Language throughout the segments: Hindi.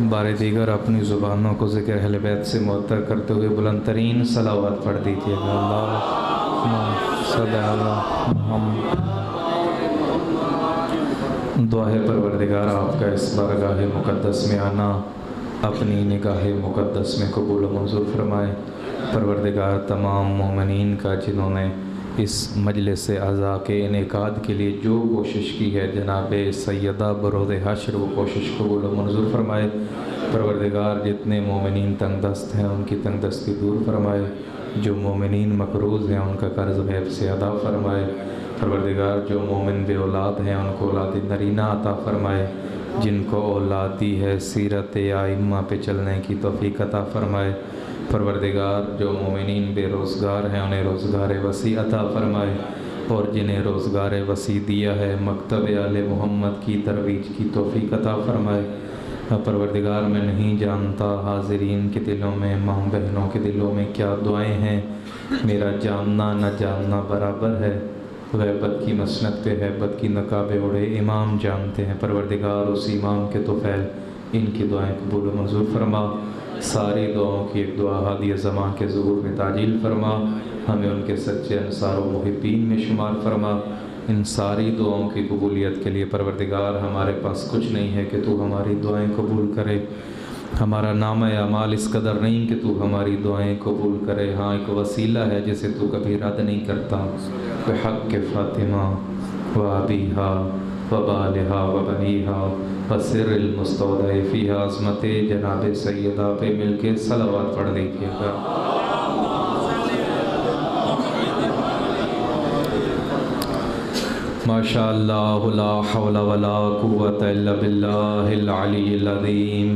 बारे दीगर अपनी ज़ुबानों को ज़िक्र अहले बैत से मुअत्तर करते हुए बुलंद तरीन सलावत पढ़ दीजिएगा। अल्लाहुम्मा सल्ली अला मुहम्मद। दुआ है परवरदिगार आपका इस बारगाह मुक़द्दस में आना अपनी निगाह मुक़द्दस में कबूल व मंजूर फरमाए। परवरदिगार तमाम मोमिनीन का जिन्होंने इस मजलिस अज़ा के इनेकाद के लिए जो कोशिश की है जनाब सैयदा बरोज़ हश्र वो कोशिश कबूल व मंजूर फरमाए। परवरदिगार जितने मोमिनीन तंगदस्त हैं उनकी तंगदस्ती दूर फरमाए, जो मोमिनीन मकरूज़ हैं उनका कर्ज़ गैब से अदा फरमाए। परवरदिगार जो मोमिन बे औलाद हैं उनको औलाद नरीना अता फरमाए, जिनको औलाद दी है सीरत आइम्मा पे चलने की तौफ़ीक़ अता फरमाए। परवरदिगार जो मोमिनीन बेरोज़गार हैं उन्हें रोज़गार वसी अता फ़रमाए, और जिन्हें रोज़गार वसी दिया है मकतब आले मोहम्मद की तरवीज की तौफ़ीक़ अता फ़रमाए। परवरदिगार मैं नहीं जानता हाज़रीन के दिलों में, माँ बहनों के दिलों में क्या दुआएं हैं, मेरा जानना न जानना बराबर है। ग़ैबत की मसनद पे है बद की नकाबे उड़े इमाम जानते हैं। परवरदिगार उस इमाम के तो फैल इनकी दुआएं कबूल मंजूर फरमा। सारी दुआओं की एक दुआ हादी ज़मां के ज़ुहूर में ताजील फरमा, हमें उनके सच्चे अंसार व मुहिब्बीन में शुमार फरमा। इन सारी दुआओं की कबूलियत के लिए परवरदिगार हमारे पास कुछ नहीं है कि तू हमारी दुआएं कबूल करे, हमारा नाम अमाल इस कदर नहीं कि तू हमारी दुआएं कबूल करे। हाँ, एक वसीला है जिसे तू कभी रद्द नहीं करता। बिहक़्क़ फ़ातिमा व अबीहा व बालिहा व बनीहा व सिर्रिल मुस्तौदअ फ़ीहा अज़मत जनाब सैयदा पे मिलके सलावत पढ़ लीजिएगा। माशाअल्लाह ला हौला वला कुव्वता इल्ला बिल्लाहिल अलिय्यिल अज़ीम।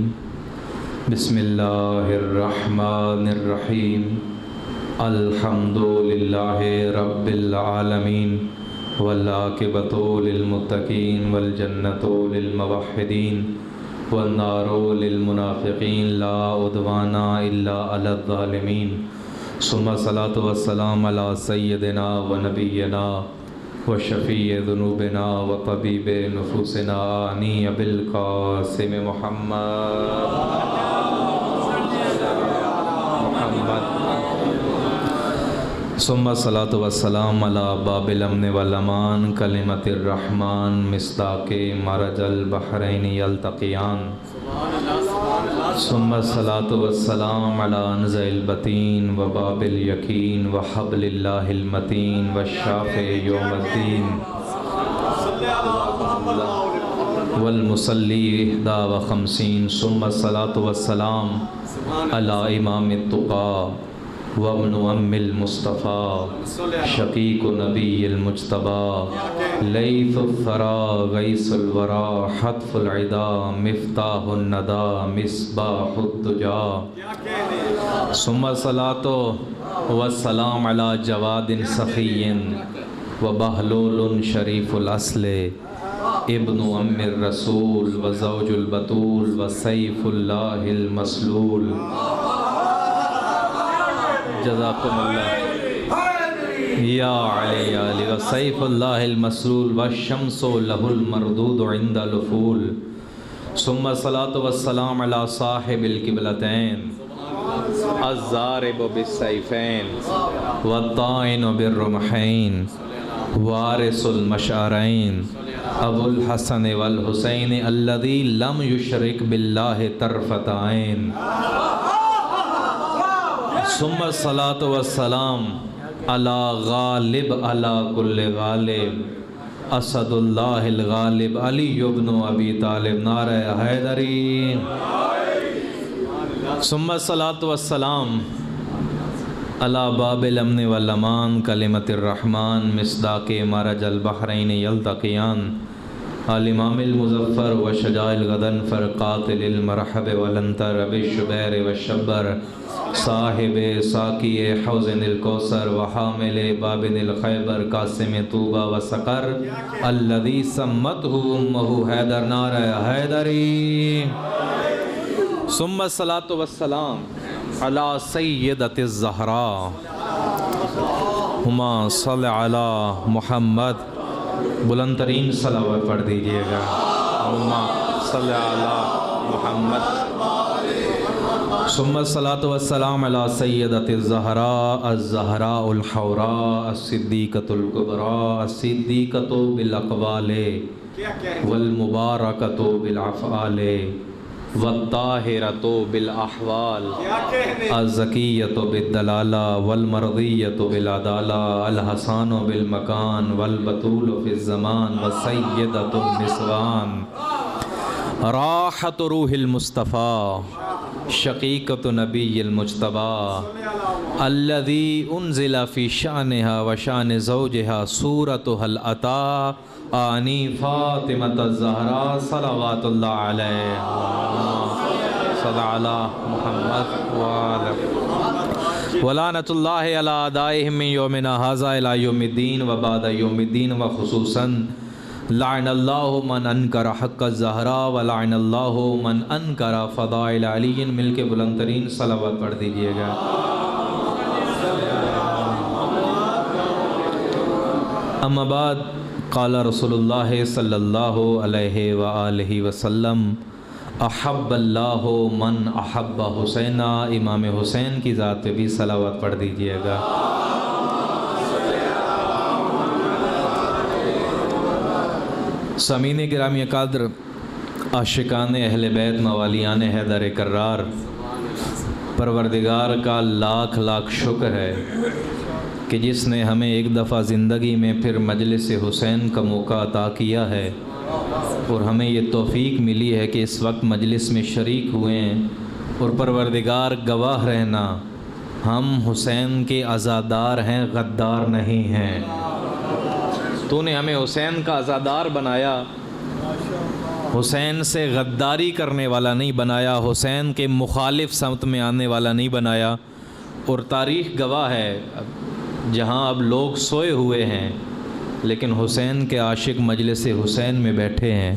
बिस्मिल्लाहिर रहमानिर रहीम। अल्हम्दुलिल्लाहि रब्बिल आलमीन वल आक़िबतु लिल मुत्तक़ीन वल जन्नतु लिल मुवह्हिदीन वन नारु लिल मुनाफ़िक़ीन ला उद्वाना इल्ला अलल ज़ालिमीन। सुम्मा सलातु वस्सलाम अला सय्यदिना व नबिय्यिना व शफ़ीए ज़ुनूबिना व तबीबे नुफ़ूसिना आनी अबिल क़ासिम मुहम्मद। सुम्मा सलातु वस्सलाम अला बाबिल अम्न वल अमान कलिमतिर रहमान मिस्दाक़े मरजल बहरैन यल्तक़ियान। सुम्मा सलातु वस्सलाम अला अनज़िल बतीन व बाबिल यकीन व हब्लिल्लाहिल मतीन व शाफ़े यौमद्दीन वल मुसल्ली इहदा व खमसीन। सुम्मा सलातु वस्सलाम अला इमामित तुक़ा वब्नु अम्मिल मुस्तफ़ा शक़ीक़ु नबील मुज्तबा लैफ़ुल फ़रा गैसुल वरा हत्फ़ुल इदा मिफ़्ताहुन नदा मिस्बाहुद दुजा। सुम्मा सलातो वस्सलाम अला जवादिन सख़िय्यिन व बहलूलुन शरीफ़ुल अस्ले इब्नु अम्मिर रसूल व ज़ौजुल बतूल व सैफ़ुल्लाहिल मसलूल। जज़ाकुमुल्लाह या अली व सैफ़ुल्लाहिल मसलूल व शम्सु लहुल मरदूद इंदा लुफ़ूल। सुम्मा सलातु वस्सलाम अला साहिबिल क़िबलतैन अज़्ज़ारिबु बिस्सैफ़ैन व ताइनु बिर्रुमहैन वारिसुल मशअरैन अबुल हसन वल हुसैन अल्लज़ी लम युशरिक बिल्लाहि तरफ़त ऐन। सुम्मा सलातु वस्सलाम अला गालिब अला कुल्ल गालिब असदुल्लाहिल गालिब अली इब्नु अबी तालिब नारे हैदरी। सुम्मा सलातु वस्सलाम अला बाबिल अम्न वल अमान कलिमतिर रहमान मिस्दाक़े मरजल बहरैन यल्तक़ियान अल इमामिल मुज़फ़्फ़र व शजाइल गदनफ़र क़ातिलिल मरहब वल अंतर अबिश शुबैर व शब्बर साहिबे साक़िए हौज़िनिल कौसर व हामिले बाबिनिल खैबर कासिम तूबा व सक़र अल्लज़ी सम्मतहु उम्मुहु हैदर नारे हैदरी। सुम्मा सलातु वस्सलाम अला सय्यदतिज़ ज़हरा हुमा सल्लि अला मुहम्मद। बुलंद तरीन सलावत पढ़ दीजिएगा। हुमा सल्लि अला मुहम्मद। सुम्मस्सलातु वस्सलाम अला सय्यदतिज़ ज़हरा अज़-ज़हराउल हौरा अस-सिद्दीक़तुल कुबरा अस-सिद्दीक़तु बिल अक़वाले वल मुबारकतु बिल अफ़आले वत्ताहिरतु बिल अहवाल अज़्ज़किय्यतु बिद्दलाला वल मर्ज़िय्यतु बिल अदाला अल हसानु बिल मकान वल बतूलु फ़िज़ ज़मान वस्सय्यदतुन निस्वान राहतु रूहिल मुस्तफ़ा शकीकतु नबीयिल मुज्तबा अल्लज़ी उन्ज़िला फ़ी शानिहा व शानि ज़ौजिहा सूरतुहल अता आनी फ़ातिमतुज़ ज़हरा सलवातुल्लाह अलैहा सल्ला मुहम्मद व लानतुल्लाहि अला आदाइहिम मिन यौमिना हाज़ा इला यौमिद्दीन व बाद यौमिद्दीन व खुसूसन लाअनल्लाहु मन अनकरा हक़्क़ ज़हरा व लाअनल्लाहु मन अनकरा फ़दाइल अलीय्यिन। मिल के बुलंद तरीन सलावत पढ़ दीजिएगा। अम्मा बाद क़ाला रसूलुल्लाह सल्लल्लाहु अलैहि व आलिहि वसल्लम अहब्बल्लाहु मन अहब्ब हुसैना। इमाम हुसैन की ज़ात पे भी सलावत पढ़ दीजिएगा। समीन गिरामी क़द्र आशिकान अहले बैत मवालियान हैदर कर्रार, परवरदिगार का लाख लाख शुक्र है कि जिसने हमें एक दफ़ा ज़िंदगी में फिर मजलिस हुसैन का मौका अता किया है और हमें ये तौफ़ीक मिली है कि इस वक्त मजलिस में शरीक हुए हैं। और परवरदिगार गवाह रहना, हम हुसैन के अज़ादार हैं, गद्दार नहीं हैं। तूने हमें हुसैन का अज़ादार बनाया, हुसैन से गद्दारी करने वाला नहीं बनाया, हुसैन के मुखालिफ समत में आने वाला नहीं बनाया। और तारीख़ गवाह है, जहाँ अब लोग सोए हुए हैं लेकिन हुसैन के आशिक मजलिस हुसैन में बैठे हैं।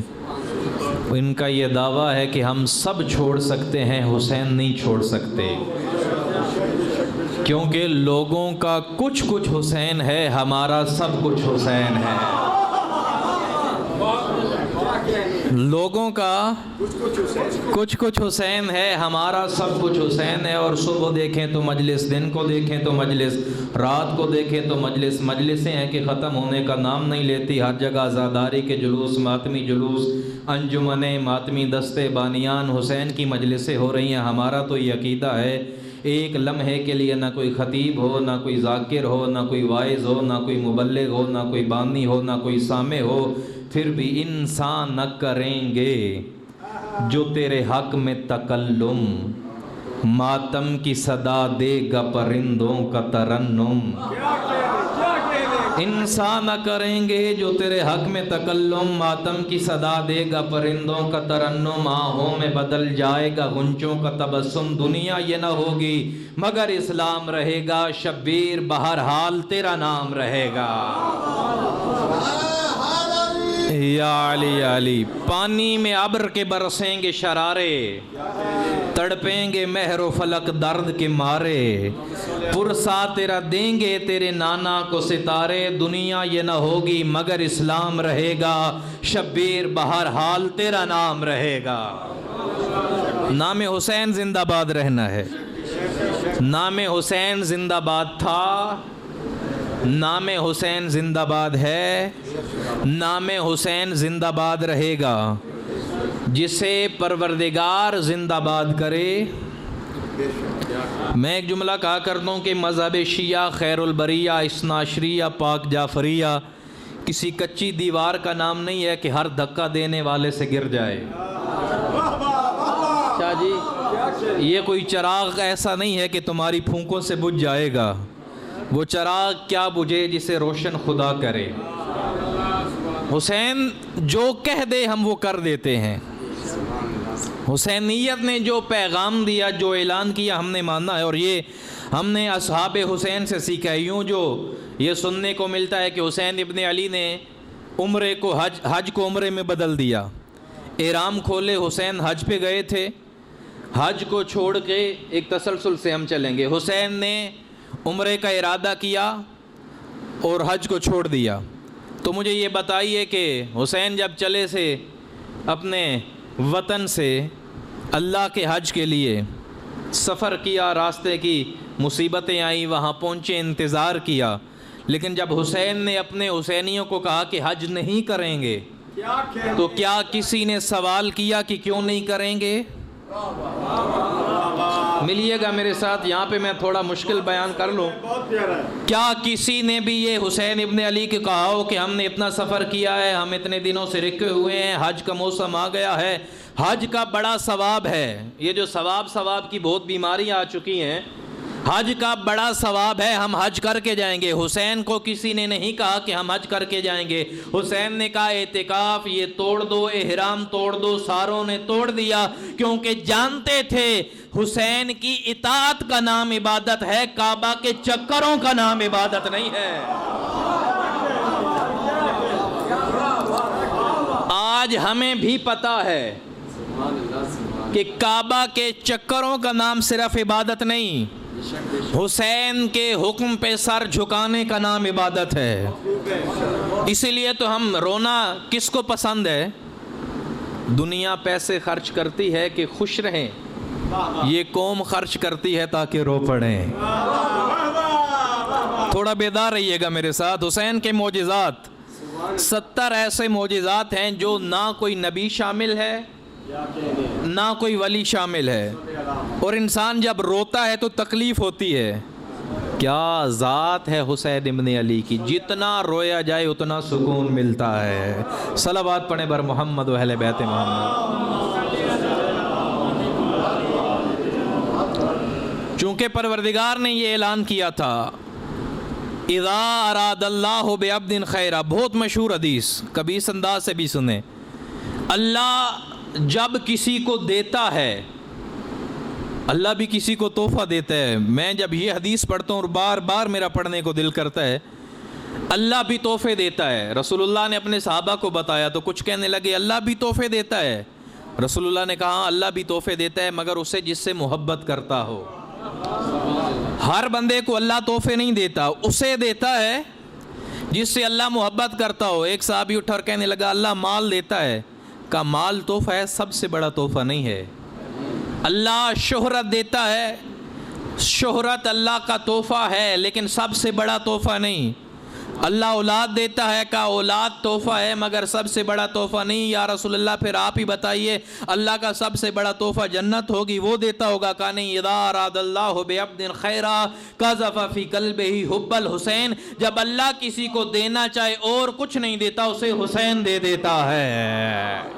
इनका ये दावा है कि हम सब छोड़ सकते हैं, हुसैन नहीं छोड़ सकते, क्योंकि लोगों का कुछ कुछ हुसैन है, हमारा सब कुछ हुसैन है। लोगों का कुछ कुछ हुसैन है, हमारा सब कुछ हुसैन है। और सुबह देखें तो मजलिस, दिन को देखें तो मजलिस, रात को देखें तो मजलिस। मजलिसें हैं कि ख़त्म होने का नाम नहीं लेती। हर जगह आज़ादारी के जुलूस, मातमी जुलूस, अंजुमने, मातमी दस्ते, बानियान हुसैन की मजलिसें हो रही हैं। हमारा तो ये अकीदा है, एक लम्हे के लिए ना कोई ख़तीब हो, ना कोई ज़ाकिर हो, ना कोई वाइज़ हो, ना कोई मुबल्लिग हो, ना कोई बानी हो, ना कोई सामे हो, फिर भी इंसान न करेंगे जो तेरे हक़ में तकल्लुम। मातम की सदा देगा परिंदों का तरन्नुम। इंसान न करेंगे जो तेरे हक़ में तकल्लुम, मातम की सदा देगा परिंदों का तरन्नुम। आहों में बदल जाएगा गुंचों का तबस्सुम। दुनिया ये न होगी मगर इस्लाम रहेगा, शब्बीर बहरहाल तेरा नाम रहेगा। या अली या अली। पानी में अब्र के बरसेंगे शरारे, तड़पेंगे महरो फलक दर्द के मारे। पुरसा तेरा देंगे तेरे नाना को सितारे। दुनिया ये न होगी मगर इस्लाम रहेगा, शब्बीर बहरहाल तेरा नाम रहेगा। नाम हुसैन जिंदाबाद रहना है। नाम हुसैन जिंदाबाद था, नाम हुसैन जिंदाबाद है, नाम हुसैन जिंदाबाद रहेगा। जिसे परवरदिगार जिंदाबाद करे। मैं एक जुमला कहा करता हूँ कि मज़हब शिया खैरुल बरिया, इस्नाशरिया, पाक जाफरिया किसी कच्ची दीवार का नाम नहीं है कि हर धक्का देने वाले से गिर जाए। क्या जी, ये कोई चिराग ऐसा नहीं है कि तुम्हारी फूंकों से बुझ जाएगा। वो चिराग क्या बुझे जिसे रोशन खुदा करे। हुसैन जो कह दे हम वो कर देते हैं। हुसैनियत ने जो पैगाम दिया, जो ऐलान किया, हमने माना है। और ये हमने असहाबे हुसैन से सीखा है। यूँ जो ये सुनने को मिलता है कि हुसैन इब्ने अली ने उम्रे को हज को उम्रे में बदल दिया। एहराम खोले, हुसैन हज पे गए थे, हज को छोड़ के एक तसलसल से हम चलेंगे। हुसैन ने उम्रे का इरादा किया और हज को छोड़ दिया। तो मुझे ये बताइए कि हुसैन जब चले से अपने वतन से अल्लाह के हज के लिए, सफ़र किया, रास्ते की मुसीबतें आई, वहाँ पहुँचे, इंतज़ार किया, लेकिन जब हुसैन ने अपने हुसैनियों को कहा कि हज नहीं करेंगे, तो क्या किसी ने सवाल किया कि क्यों नहीं करेंगे? मिलिएगा मेरे साथ, यहाँ पे मैं थोड़ा मुश्किल बयान कर लूँ। क्या किसी ने भी ये हुसैन इब्ने अली के कहा हो कि हमने इतना सफ़र किया है, हम इतने दिनों से रुके हुए हैं, हज का मौसम आ गया है, हज का बड़ा सवाब है। ये जो सवाब की बहुत बीमारी आ चुकी हैं, हज का बड़ा सवाब है, हम हज करके जाएंगे। हुसैन को किसी ने नहीं कहा कि हम हज करके जाएंगे। हुसैन ने कहा एतिकाफ ये तोड़ दो, एहराम तोड़ दो। सारों ने तोड़ दिया, क्योंकि जानते थे हुसैन की इताअत का नाम इबादत है, काबा के चक्करों का नाम इबादत नहीं है। आज हमें भी पता है कि काबा के चक्करों का नाम सिर्फ इबादत नहीं, हुसैन के हुक्म पे सर झुकाने का नाम इबादत है। इसीलिए तो हम रोना किसको पसंद है? दुनिया पैसे खर्च करती है कि खुश रहें, ये कौम खर्च करती है ताकि रो पड़ें। थोड़ा बेदार रहिएगा मेरे साथ। हुसैन के मोजिज़ात 70 ऐसे मोजिज़ात हैं जो ना कोई नबी शामिल है ना कोई वली शामिल है, और इंसान जब रोता है तो तकलीफ़ होती है। क्या ज़ात है हुसैन इब्ने अली की, जितना रोया जाए उतना सुकून मिलता है। सलावत पढ़े बर मोहम्मद व अहले बैत मोहम्मद। चूँकि परवरदिगार ने ये ऐलान किया था, इज़ा अरादल्लाहु बिअब्दिन खैरा, बहुत मशहूर हदीस, कभी इस अंदाज से भी सुने। अल्लाह जब किसी को देता है, अल्लाह भी किसी को तोहफ़ा देता है। मैं जब ये हदीस पढ़ता हूँ और बार बार मेरा पढ़ने को दिल करता है, अल्लाह भी तोहफ़े देता है। रसूलुल्लाह ने अपने सहाबा को बताया तो कुछ कहने लगे अल्लाह भी तोहफ़े देता है। रसूलुल्लाह ने कहा अल्लाह भी तोहफ़े देता है, मगर उसे जिससे मोहब्बत करता हो। हर बंदे को अल्लाह तोहफ़े नहीं देता, उसे देता है जिससे अल्लाह मोहब्बत करता हो। एक साहबी उठा और कहने लगा अल्लाह माल देता है, का माल तोहफ़ा है, सबसे बड़ा तोहफ़ा नहीं है। अल्लाह शोहरत देता है, शोहरत अल्लाह का तोहफ़ा है लेकिन सबसे बड़ा तोहफ़ा नहीं। अल्लाह औलाद देता है, का औलाद तोहफ़ा है मगर सबसे बड़ा तोहफ़ा नहीं। या रसूलल्लाह फिर आप ही बताइए, अल्लाह का सबसे बड़ा तोहफ़ा जन्नत होगी, वो देता होगा? का नहीं। इज़ा अरादल्लाहु बिअब्दिन खैरा क़ज़फ़ फ़ी क़ल्बिही हुब्बल हुसैन, जब अल्लाह किसी को देना चाहे और कुछ नहीं देता, उसे हुसैन दे देता है।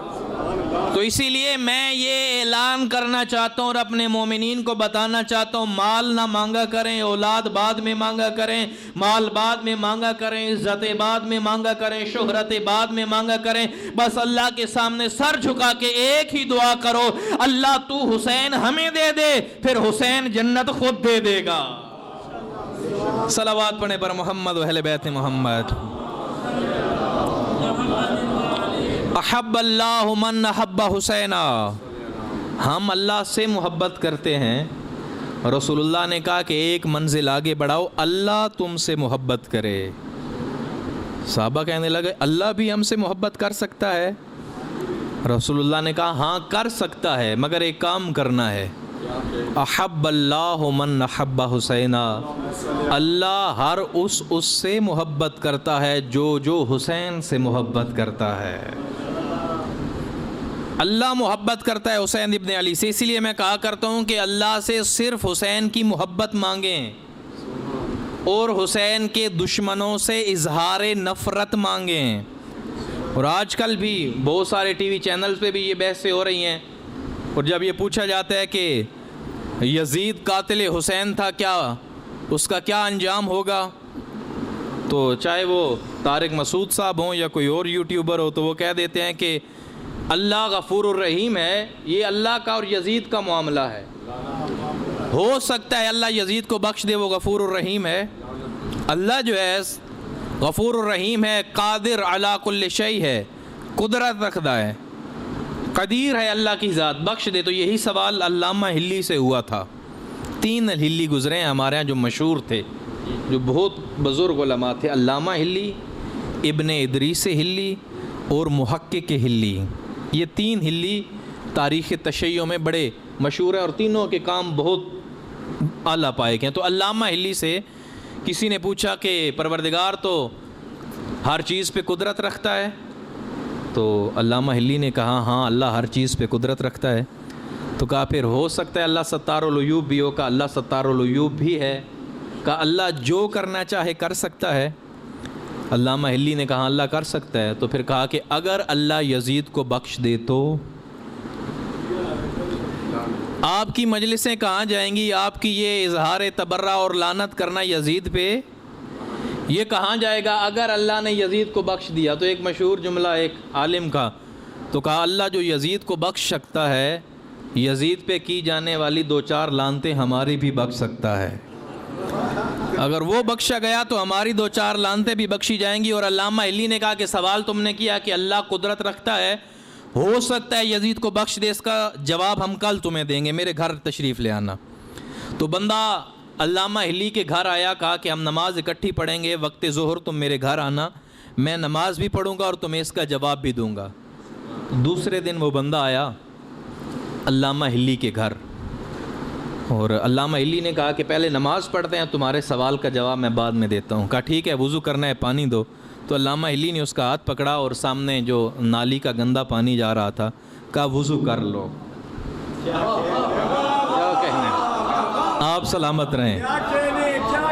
तो इसीलिए मैं ये ऐलान करना चाहता हूँ और अपने मोमिनीन को बताना चाहता हूँ, माल ना मांगा करें, औलाद बाद में मांगा करें, माल बाद में मांगा करें, इज्जत बाद में मांगा करें, शोहरत बाद में मांगा करें। बस अल्लाह के सामने सर झुका के एक ही दुआ करो, अल्लाह तू हुसैन हमें दे दे, फिर हुसैन जन्नत खुद दे देगा। सलावत पढ़े पर मोहम्मद व अहले बैत मोहम्मद। अहब्बल्लाहु मन अहब्ब हुसैना, हम अल्लाह से मोहब्बत करते हैं। रसूलुल्लाह ने कहा कि एक मंजिल आगे बढ़ाओ, अल्लाह तुमसे मोहब्बत करे। साहबा कहने लगे अल्लाह भी हमसे मोहब्बत कर सकता है? रसूलुल्लाह ने कहा हाँ कर सकता है, मगर एक काम करना है। अहब्बल्लाहु मन अहब्ब हुसैना, अल्लाह हर उससे मोहब्बत करता है जो हुसैन से मोहब्बत करता है। अल्लाह मोहब्बत करता है हुसैन इब्ने अली से। इसीलिए मैं कहा करता हूँ कि अल्लाह से सिर्फ हुसैन की मोहब्बत मांगें और हुसैन के दुश्मनों से इजहार नफ़रत मांगें। और आजकल भी बहुत सारे टीवी चैनल्स पे भी ये बहसें हो रही हैं, और जब ये पूछा जाता है कि यजीद कातिल हुसैन था, क्या उसका क्या अंजाम होगा, तो चाहे वो तारिक मसूद साहब हों या कोई और यूट्यूबर हो, तो वो कह देते हैं कि अल्लाह गफूरुर रहीम है। ये अल्लाह का और यजीद का मामला है। हो सकता है अल्लाह यजीद को बख्श दे, वो गफूरुर रहीम है। अल्लाह जो है गफूरुर रहीम है, कादिर अला कुल्लि शै है, कुदरत रखता है, कदीर है अल्लाह की ज़ात, बख्श दे। तो यही सवाल अल्लामा हिल्ली से हुआ था। 3 हिल्ली गुज़रे हैं हमारे यहाँ जो मशहूर थे, जो बहुत बुज़ुर्ग उलमा थे, अल्लामा हिल्ली, इब्ने इदरीस हिल्ली और मुहक्किक हिल्ली। ये 3 हिल्ली तारीख़ तशय्युअ में बड़े मशहूर है और तीनों के काम बहुत आला पाए गए हैं। तो अल्लामा हिल्ली से किसी ने पूछा कि परवरदिगार तो हर चीज़ पे कुदरत रखता है, तो अल्लामा हिल्ली ने कहा हाँ अल्लाह हर चीज़ पे कुदरत रखता है। तो कहा फिर हो सकता है अल्लाह सत्तारुल उयूब भी हो? कहा अल्लाह सत्तारुल उयूब भी है। कहा अल्लाह जो करना चाहे कर सकता है? अल्लामा हिल्ली ने कहा अल्लाह कर सकता है। तो फिर कहा कि अगर अल्लाह यजीद को बख्श दे तो आपकी मजलिसें कहाँ जाएंगी? आपकी ये इजहार तबर्रा और लानत करना यजीद पे, ये कहाँ जाएगा अगर अल्लाह ने यजीद को बख्श दिया? तो एक मशहूर जुमला एक आलिम का, तो कहा अल्लाह जो यजीद को बख्श सकता है, यजीद पे की जाने वाली 2-4 लानतें हमारी भी बख्श सकता है। अगर वो बख्शा गया तो हमारी 2-4 लानतें भी बख्शी जाएंगी। और अल्लामा हिल्ली ने कहा कि सवाल तुमने किया कि अल्लाह कुदरत रखता है, हो सकता है यजीद को बख्श दे, इसका जवाब हम कल तुम्हें देंगे, मेरे घर तशरीफ़ ले आना। तो बंदा अल्लामा हिल्ली के घर आया, कहा कि हम नमाज इकट्ठी पढ़ेंगे, वक्त ज़ोहर तुम मेरे घर आना, मैं नमाज भी पढ़ूंगा और तुम्हें इसका जवाब भी दूंगा। दूसरे दिन वो बंदा आया अल्लामा हिल्ली के घर, और अल्लामा हिल्ली ने कहा कि पहले नमाज पढ़ते हैं, तुम्हारे सवाल का जवाब मैं बाद में देता हूँ। कहा ठीक है, वज़ू करना है, पानी दो। तो अल्लामा हिल्ली ने उसका हाथ पकड़ा और सामने जो नाली का गंदा पानी जा रहा था, कहा वज़ू कर लो। क्या कहना है? आप सलामत रहें।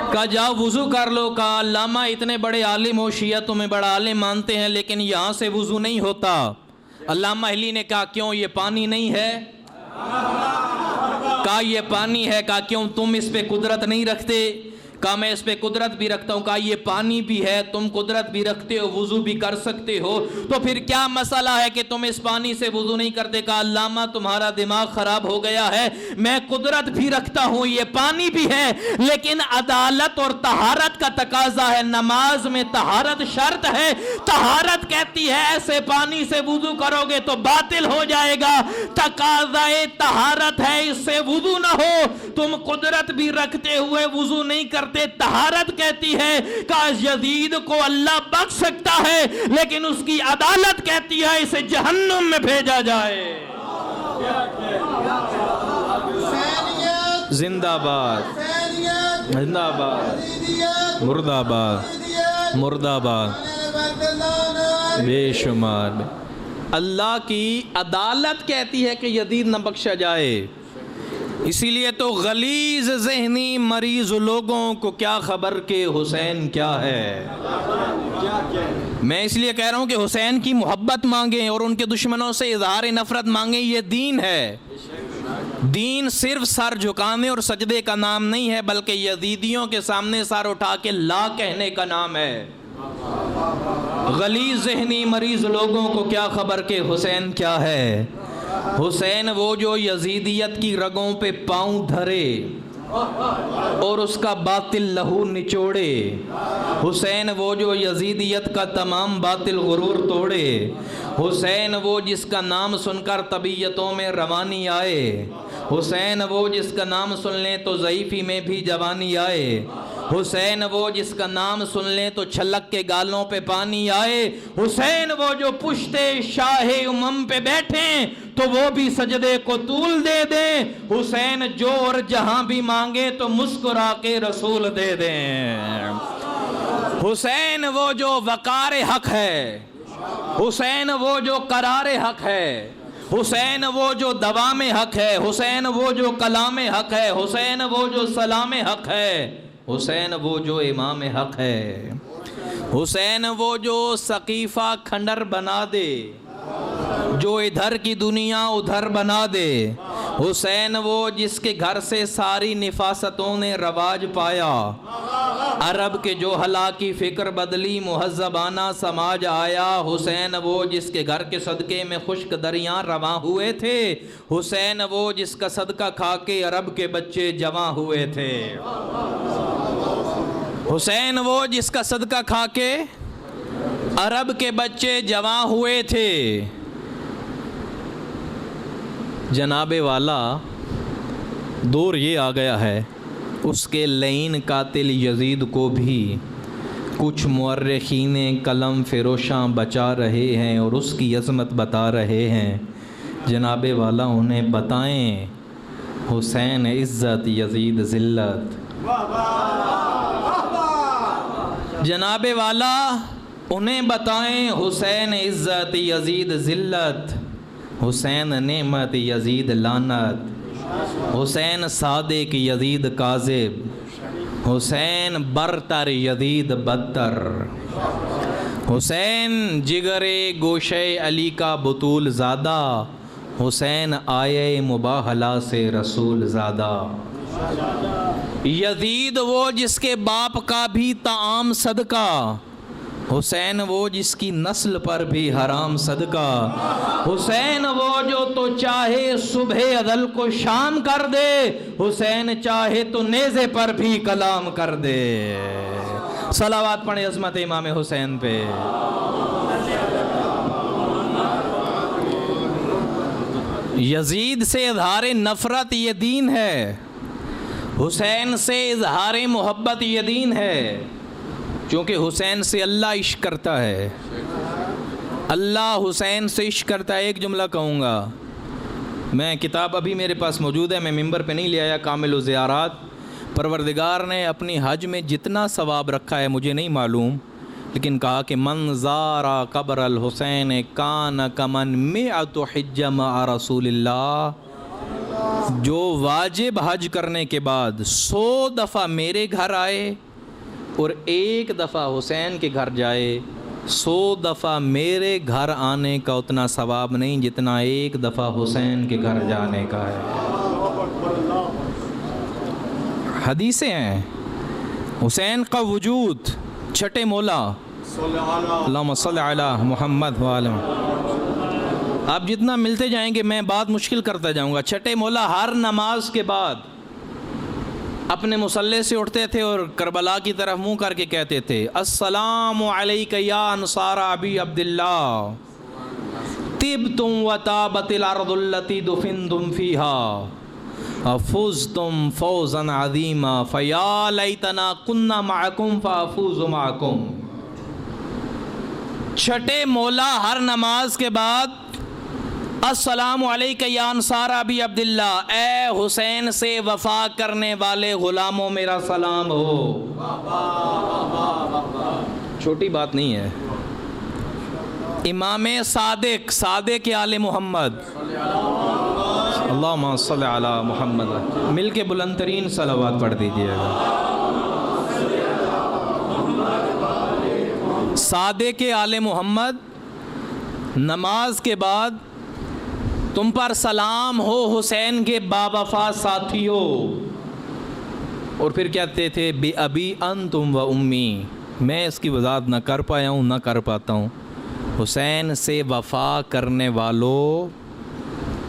कहा जाओ वज़ू कर लो। कहा अल्लामा इतने बड़े आलिम हो, शिया तुम्हें बड़ा आलिम मानते हैं, लेकिन यहाँ से वज़ू नहीं होता। अल्लामा हिल्ली ने कहा क्यों, ये पानी नहीं है? कहा ये पानी है। कहा क्यों, तुम इस पे कुदरत नहीं रखते? कहा मैं इस पे कुदरत भी रखता हूँ। कहा ये पानी भी है, तुम कुदरत भी रखते हो, वुज़ू भी कर सकते हो, तो फिर क्या मसला है कि तुम इस पानी से वुज़ू नहीं करते? कहा अल्लामा तुम्हारा दिमाग खराब हो गया है, मैं कुदरत भी रखता हूँ, ये पानी भी है, लेकिन अदालत और तहारत का तकाजा है। नमाज में तहारत शर्त है, तहारत कहती है ऐसे पानी से वुज़ू करोगे तो बातिल हो जाएगा, तकाज़ाए तहारत है, इससे वुज़ू ना हो। तुम कुदरत भी रखते हुए वुज़ू नहीं करते, तहारत कहती है कि यजीद को अल्लाह बख्श सकता है, लेकिन उसकी अदालत कहती है इसे जहन्नुम में भेजा जाए। जिंदाबाद जिंदाबाद मुर्दाबाद मुर्दाबाद बेशुमार। अल्लाह की अदालत कहती है कि यजीद न बख्शा जाए। इसीलिए तो गलीज ज़हनी मरीज लोगों को क्या खबर के हुसैन क्या है। मैं इसलिए कह रहा हूँ कि हुसैन की मोहब्बत मांगें और उनके दुश्मनों से इजहार नफरत मांगें, ये दीन है। दीन सिर्फ सर झुकाने और सजदे का नाम नहीं है, बल्कि यजीदियों के सामने सर उठा के ला कहने का नाम है। गलीज ज़हनी मरीज लोगों को क्या खबर के हुसैन क्या है। हुसैन वो जो यजीदियत की रगों पे पाँव धरे और उसका बातिल लहू निचोड़े। हुसैन वो जो यजीदियत का तमाम बातिल गुरूर तोड़े। हुसैन वो जिसका नाम सुनकर तबीयतों में रवानी आए। हुसैन वो जिसका नाम सुन लें तो ज़ईफ़ी में भी जवानी आए। हुसैन वो जिसका नाम सुन लें तो छलक के गालों पे पानी आए। हुसैन वो जो पुश्ते शाहे उमम पे बैठे तो वो भी सजदे को तूल दे दें। हुसैन जो और जहां भी मांगे तो मुस्कुरा के रसूल दे दें। हुसैन वो जो वकार हक है। हुसैन वो जो करार हक है। हुसैन वो जो दवा में हक है। हुसैन वो जो कलाम हक है। हुसैन वो जो सलाम हक है। हुसैन वो जो इमाम हक है। हुसैन वो जो सकीफ़ा खंडर बना दे, जो इधर की दुनिया उधर बना दे। हुसैन वो जिसके घर से सारी निफासतों ने रवाज पाया। अरब के जो हला की फ़िक्र बदली मुहज़्ज़बाना समाज आया। हुसैन वो जिसके घर के सदक़े में खुश्क दरिया रवा हुए थे। हुसैन वो जिसका सदका खा के अरब के बच्चे जवां हुए थे। हुसैन वो जिसका सदका खा के अरब के बच्चे जवां हुए थे। जनाबे वाला दौर ये आ गया है, उसके लईन कातिल यजीद को भी कुछ मुअर्रिखीने कलम फ़िरोशां बचा रहे हैं और उसकी अज़मत बता रहे हैं। जनाबे वाला उन्हें बताएं हुसैन इज़्ज़त यज़ीद ज़िल्लत। जनाबे वाला उन्हें बताएं हुसैन इज़्ज़त यज़ीद ज़िल्लत, हुसैन नेमत यज़ीद लानत, हुसैन सादिक यज़ीद काज़िब, हुसैन बरतर यज़ीद बदतर, हुसैन जिगरे गोशे अली का बतूल ज़ादा, हुसैन आये मुबाहला से रसूल ज़ादा। यज़ीद वो जिसके बाप का भी ताआम सदका, हुसैन वो जिसकी नस्ल पर भी हराम सदका, हुसैन वो जो तो चाहे सुबह अदल को शाम कर दे, हुसैन चाहे तो नेज़े पर भी कलाम कर दे। सलावात पढ़े अज़मत इमाम हुसैन पे। यजीद से इज़हार नफ़रत ये दीन है, हुसैन से इज़हार मोहब्बत ये दीन है, क्योंकि हुसैन से अल्लाह इश्क करता है। अल्लाह हुसैन से इश्क करता है। एक जुमला कहूँगा, मैं किताब अभी मेरे पास मौजूद है, मैं मिंबर पे नहीं ले आया, कामिल ज़ियारात। परवरदिगार ने अपनी हज में जितना सवाब रखा है मुझे नहीं मालूम, लेकिन कहा कि मन ज़ारा कब्र अल हुसैन कान कमन मिअतु हिज्जा मअ रसूलिल्लाह, जो वाजिब हज करने के बाद 100 दफ़ा मेरे घर आए और 1 दफ़ा हुसैन के घर जाए, 100 दफ़ा मेरे घर आने का उतना सवाब नहीं जितना 1 दफ़ा हुसैन के घर जाने का है। हदीसें हैं। हुसैन का वजूद छठे मौला अल्लाहुम्मा सल्लि अला मुहम्मद व आले। आप जितना मिलते जाएंगे मैं बात मुश्किल करता जाऊंगा। छठे मौला हर नमाज के बाद अपने मुसल्ले से उठते थे और करबला की तरफ मुंह करके कहते थे, अस्सलामु अलैका या अंसार अबी अब्दुल्लाह, तिब्तुम व ताबतिल अर्दुल्लती दुफिनतुम फीहा, अफुज़तुम फौज़न अज़ीमा, फ़या लैतना कुन्ना मअकुम फ़अफ़ूज़ु मअकुम। छठे मौला हर नमाज के बाद अस्सलामु अलैका या अंसार अबी अब्दुल्लाह, ए हुसैन से वफा करने वाले ग़ुलामों मेरा सलाम हो। छोटी बात नहीं है। इमाम सादिक सादिक आले मोहम्मद अल्लाहुम्मा सल्लि अला मुहम्मद, मिल के बुलंद तरीन सलावात पढ़ दीजिएगा। सादिक आले मोहम्मद, नमाज के बाद तुम पर सलाम हो हुसैन के बावफा साथियों। और फिर कहते थे बे अबी अंतुम व उम्मी, मैं इसकी वजाहत न कर पाया हूँ न कर पाता हूँ। हुसैन से वफ़ा करने वालों,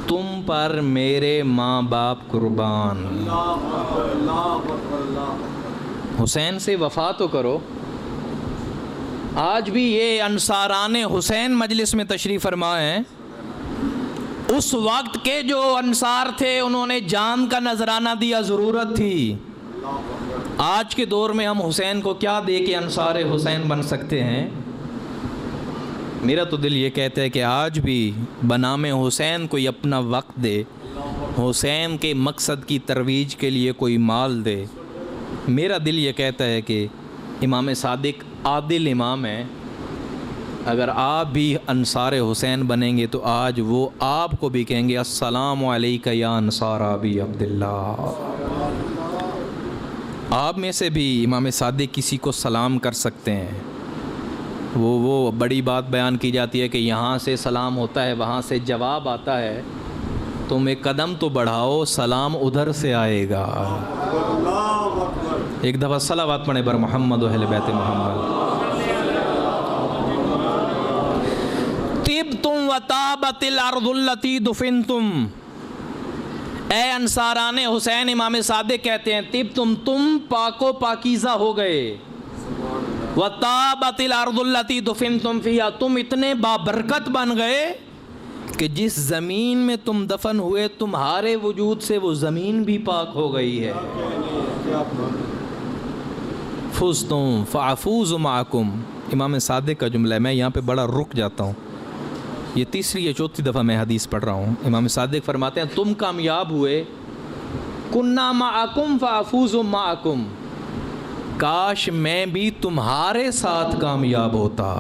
तुम पर मेरे माँ बाप कुर्बान। हुसैन से वफ़ा तो करो। आज भी ये अंसाराने हुसैन मजलिस में तशरीफ़ फरमा हैं। उस वक्त के जो अंसार थे उन्होंने जान का नजराना दिया, ज़रूरत थी। आज के दौर में हम हुसैन को क्या दे के अंसार हुसैन बन सकते हैं? मेरा तो दिल ये कहता है कि आज भी बनामे हुसैन कोई अपना वक्त दे, हुसैन के मकसद की तरवीज के लिए कोई माल दे। मेरा दिल ये कहता है कि इमाम सादिक आदिल इमाम है। अगर आप भी अंसार हुसैन बनेंगे तो आज वो आपको भी कहेंगे अस्सलामु अलैका या अंसार अबी अब्दुल्लाह। आप में से भी इमाम सादिक किसी को सलाम कर सकते हैं। वो बड़ी बात बयान की जाती है कि यहाँ से सलाम होता है, वहाँ से जवाब आता है। तुम एक कदम तो बढ़ाओ, सलाम उधर से आएगा। एक दफ़ा सलावत पढ़े बर मोहम्मद व अहले बैत मोहम्मद। तिब्तुम व ताबतिल अर्दुल्लती दुफिनतुम, ए अंसाराने हुसैन इमाम सादिक कहते हैं, तिब्तुम, तुम पाको पाकीज़ा हो गए, व ताबतिल अर्दुल्लती दुफिनतुम फीहा, तुम इतने बाबरकत बन गए कि जिस ज़मीन में तुम दफन हुए तुम्हारे वजूद से वो ज़मीन भी पाक हो गई है। फुज़तुम फ़अफ़ूज़ु मअकुम, इमाम सादिक का जुमला है। मैं यहाँ पे बड़ा रुक जाता हूँ, ये तीसरी या चौथी दफ़ा मैं हदीस पढ़ रहा हूँ। इमाम सादिक फरमाते हैं, तुम कामयाब हुए कुन्ना माअकुम फ़अफ़ूज़ु माअकुम, काश मैं भी तुम्हारे साथ कामयाब होता।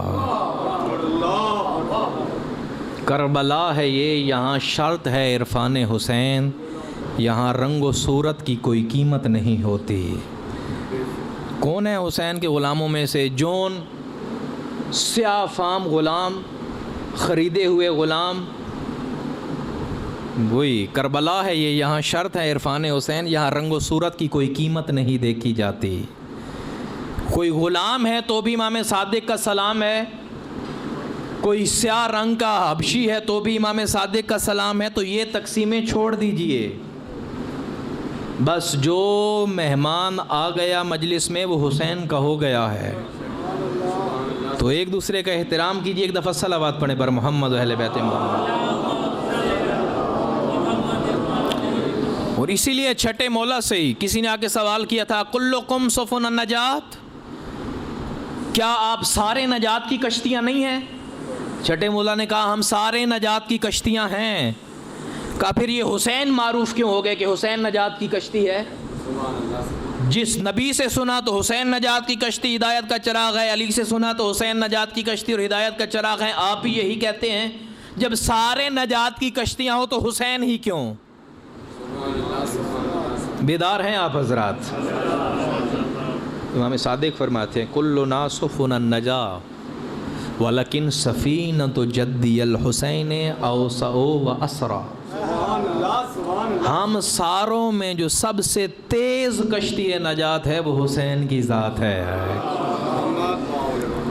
करबला है ये, यहाँ शर्त है इरफान हुसैन, यहाँ रंग व सूरत की कोई कीमत नहीं होती। कौन है हुसैन के ग़ुलामों में से? जोन स्याह फाम ग़ुलाम, ख़रीदे हुए ग़ुलाम, वही करबला है ये, यहाँ शर्त है इरफान हुसैन, यहाँ रंग व सूरत की कोई कीमत नहीं देखी जाती। कोई ग़ुलाम है तो भी इमाम सादिक का सलाम है, कोई स्याह रंग का हबशी है तो भी इमाम सादिक का सलाम है। तो ये तकसीमें छोड़ दीजिए, बस जो मेहमान आ गया मजलिस में वो हुसैन का हो गया है। तो एक दूसरे का एहतराम कीजिए। एक दफ़ा सलावत पढ़े पर मोहम्मद व अहले बैत मोहम्मद। और इसीलिए छठे मौला से ही किसी ने आके सवाल किया था, कुल्लुकुम सुफ़ुन नजात, क्या आप सारे नजात की कश्तियाँ नहीं हैं? छठे मौला ने कहा हम सारे नजात की कश्तियाँ हैं। कहा फिर ये हुसैन मारूफ क्यों हो गए कि हुसैन नजात की कश्ती है? जिस नबी से सुना तो हुसैन नजात की कश्ती हिदायत का चिराग है, अली से सुना तो हुसैन नजात की कश्ती और हिदायत का चिराग है। आप ही यही कहते हैं, जब सारे नजात की कश्तियाँ हो तो हुसैन ही क्यों? बेदार हैं आप हजरात। इमाम सादिक फरमाते हैं, कुल्लु नासुफुन नजा वलकिन सफ़ीनतु जद्दी अल हुसैन औसअ व असरा। हम सारों में जो सबसे तेज़ कश्ती नजात है वो हुसैन की ज़ात है।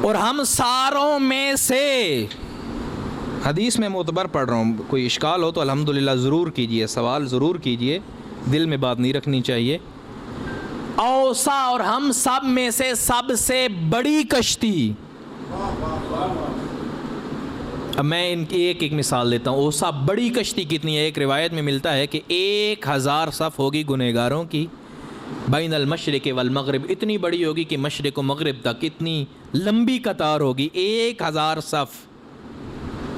और हम सारों में से, हदीस में मोतबर पढ़ रहा हूँ, कोई इश्काल हो तो अल्हम्दुलिल्लाह ज़रूर कीजिए, सवाल ज़रूर कीजिए, दिल में बात नहीं रखनी चाहिए। औसा, और हम सब में से सबसे बड़ी कश्ती। अब मैं इनकी एक एक मिसाल देता हूँ। ओसा बड़ी कश्ती कितनी है? एक रिवायत में मिलता है कि 1000 सफ़ होगी गुनहगारों की, बैनल मशरिक़ वल मग़रिब, इतनी बड़ी होगी कि मशरिक़ व मग़रिब तक इतनी लंबी कतार होगी। 1000 सफ़,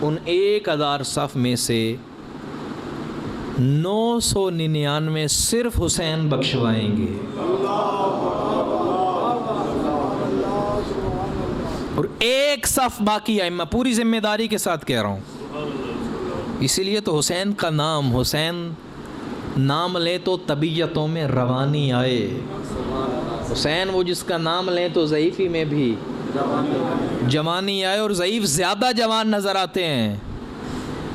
उन 1000 सफ़ में से 999 सिर्फ हुसैन बख्शवाएंगे और एक सफ़ बाकी है। मैं पूरी जिम्मेदारी के साथ कह रहा हूँ। इसीलिए तो हुसैन का नाम, हुसैन नाम ले तो तबीयतों में रवानी आए। हुसैन वो जिसका नाम लें तो ज़ईफ़ी में भी जवानी आए, और ज़ईफ़ ज़्यादा जवान नज़र आते हैं।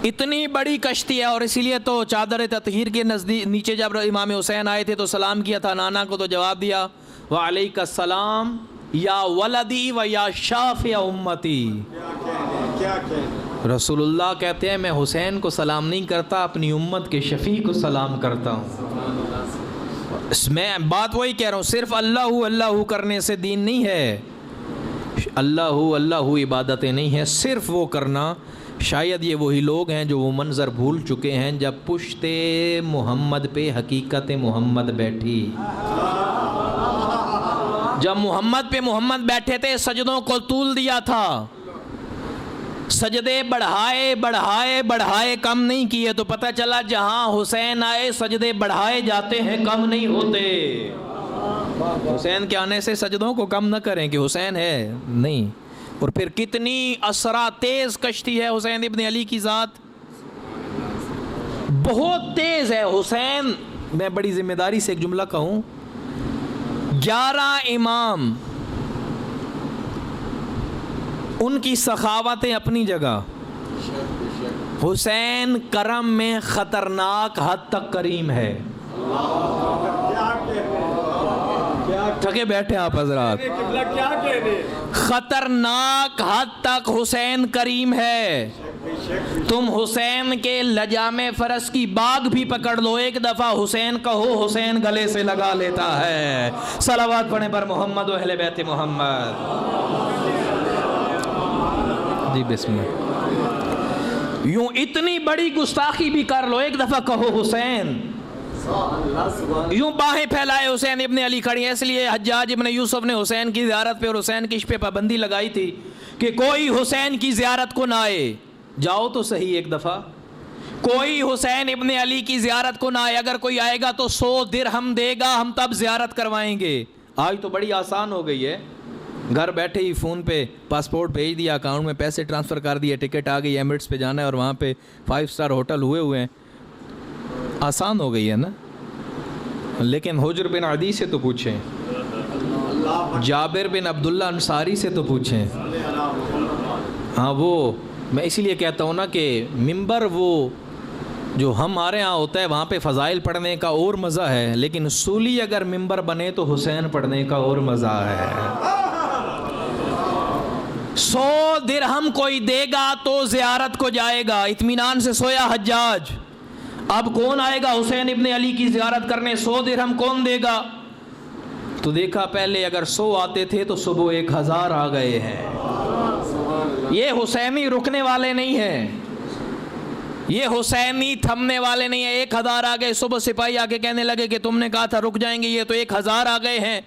इतनी बड़ी कश्ती है। और इसीलिए तो चादर ततहीर के नज़दीक नीचे जब इमाम हुसैन आए थे तो सलाम किया था नाना को, तो जवाब दिया व अलैका सलाम या वलदी व या शाफ़िया उम्मती। रसूलुल्लाह कहते हैं मैं हुसैन को सलाम नहीं करता, अपनी उम्मत के शफ़ी को सलाम करता हूँ। मैं बात वही कह रहा हूँ, सिर्फ अल्लाहु अल्लाहु करने से दीन नहीं है, अल्लाहु अल्लाहु इबादतें नहीं है, सिर्फ वो करना। शायद ये वही लोग हैं जो वो मंज़र भूल चुके हैं जब पुश्ते मोहम्मद पे हकीकत मोहम्मद बैठी। जब मोहम्मद पे मोहम्मद बैठे थे, सजदों को तूल दिया था, सजदे बढ़ाए बढ़ाए बढ़ाए कम नहीं किए, तो पता चला जहां हुसैन आए सजदे बढ़ाए जाते हैं, कम नहीं होते। हुसैन के आने से सजदों को कम न करें कि हुसैन है, नहीं। और फिर कितनी असरा तेज कश्ती है हुसैन इब्न अली की ज़ात, बहुत तेज है हुसैन। मैं बड़ी जिम्मेदारी से एक जुमला कहूँ, 11 इमाम, उनकी सखावतें अपनी जगह, हुसैन करम में ख़तरनाक हद तक करीम है। थके बैठे आप हजरात, खतरनाक हद तक हुसैन करीम है। तुम हुसैन के लजामे फरस की बाग भी पकड़ लो, एक दफ़ा हुसैन कहो, हुसैन गले से लगा लेता है। सलावत पढ़े पर मोहम्मद व अहले बैत मोहम्मद। जी बिस्मिल्लाह। यूं इतनी बड़ी गुस्ताखी भी कर लो, एक दफ़ा कहो हुसैन। यूं बाहें फैलाए हुसैन इब्न अली खड़ी है। इसलिए हज्जाज इब्न यूसुफ ने हुसैन की ज़ियारत पे और हुसैन की इश्क पे पाबंदी लगाई थी कि कोई हुसैन की ज़ियारत को ना आए। जाओ तो सही एक दफ़ा, कोई हुसैन इब्ने अली की ज़ियारत को ना आए, अगर कोई आएगा तो 100 दिरहम देगा, हम तब ज़ियारत करवाएंगे। आज तो बड़ी आसान हो गई है, घर बैठे ही फ़ोन पे पासपोर्ट भेज दिया, अकाउंट में पैसे ट्रांसफ़र कर दिए, टिकट आ गई, एमिरेट्स पे जाना है और वहाँ पे 5 स्टार होटल हुए हैं। आसान हो गई है ना। लेकिन हुज्र बिन अदी से तो पूछें, जाबिर बिन अब्दुल्ला अंसारी से तो पूछें। हाँ, वो मैं इसीलिए कहता हूँ ना कि मिंबर वो जो हमारे यहाँ होता है वहाँ पे फ़ज़ाइल पढ़ने का और मज़ा है, लेकिन सूली अगर मिंबर बने तो हुसैन पढ़ने का और मज़ा है। 100 दिरहम कोई देगा तो ज़ियारत को जाएगा। इत्मीनान से सोया हज्जाज। अब कौन आएगा हुसैन इब्ने अली की ज़ियारत करने? 100 दिरहम कौन देगा? तो देखा पहले अगर 100 आते थे तो सुबह 1000 आ गए हैं। ये हुसैनी रुकने वाले नहीं हैं, ये हुसैनी थमने वाले नहीं है। 1000 आ गए, सुबह सिपाही आके कहने लगे कि तुमने कहा था रुक जाएंगे, ये तो 1000 आ गए हैं।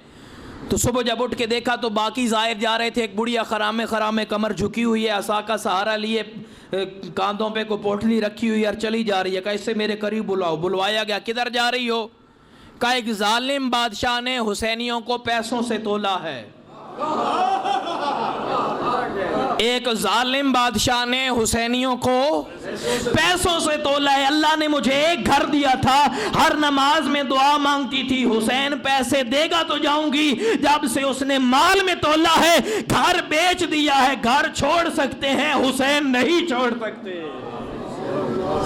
तो सुबह जब उठ के देखा तो बाकी ज़ाहिर जा रहे थे। एक बुढ़िया खरामे खरामे कमर झुकी हुई है, असा का सहारा लिए, कांधों पे को पोटली रखी हुई और चली जा रही है। कहा इससे मेरे करीब बुलाओ। बुलवाया गया, किधर जा रही हो? कहा एक जालिम बादशाह ने हुसैनियों को पैसों से तोला है। एक जालिम बादशाह ने हुसैनियों को पैसों से तोला है। अल्लाह ने मुझे एक घर दिया था, हर नमाज में दुआ मांगती थी, हुसैन पैसे देगा तो जाऊंगी। जब से उसने माल में तोला है, घर बेच दिया है। घर छोड़ सकते हैं, हुसैन नहीं छोड़ सकते।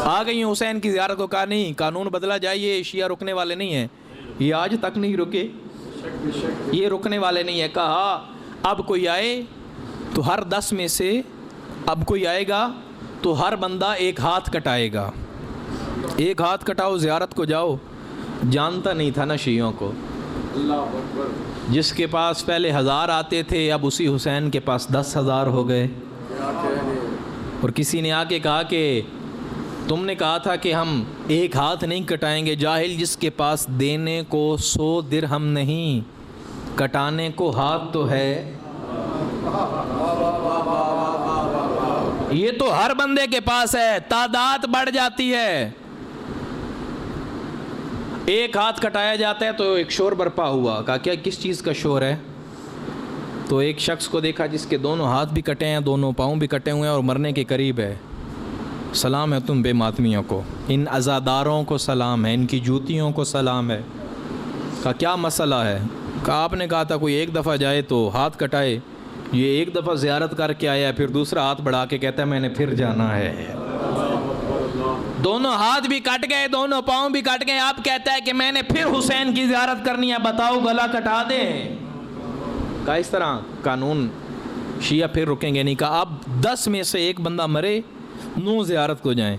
आ गई हुसैन की ज़ियारत को। कहा नहीं, कानून बदला जाए, ये शिया रुकने वाले नहीं है, ये आज तक नहीं रुके, ये रुकने वाले नहीं है। कहा अब कोई आए तो हर 10 में से अब कोई आएगा तो हर बंदा एक हाथ कटाएगा। एक हाथ कटाओ, ज़ियारत को जाओ। जानता नहीं था ना शियों को। जिसके पास पहले 1000 आते थे, अब उसी हुसैन के पास 10,000 हो गए। और किसी ने आके कहा कि तुमने कहा था कि हम एक हाथ नहीं कटाएंगे। जाहिल, जिसके पास देने को 100 दिरहम नहीं, कटाने को हाथ तो है। ये तो हर बंदे के पास है, तादाद बढ़ जाती है। एक हाथ कटाया जाता है तो एक शोर बरपा हुआ। कहा क्या, किस चीज़ का शोर है? तो एक शख्स को देखा जिसके दोनों हाथ भी कटे हैं, दोनों पाँव भी कटे हुए हैं और मरने के करीब है। सलाम है तुम बेमातमियों को, इन अज़ादारों को सलाम है, इनकी जूतियों को सलाम है। कहा क्या मसला है? कहा आपने कहा था कोई एक दफ़ा जाए तो हाथ कटाए, ये एक दफ़ा ज़ियारत करके आया, फिर दूसरा हाथ बढ़ा के कहता है मैंने फिर जाना है। दोनों हाथ भी कट गए, दोनों पाँव भी कट गए, आप कहता है कि मैंने फिर हुसैन की ज़ियारत करनी है, बताओ गला कटा दें? कहा इस तरह कानून शिया फिर रुकेंगे नहीं। कहा अब 10 में से एक बंदा मरे, 9 ज़ियारत को जाएं।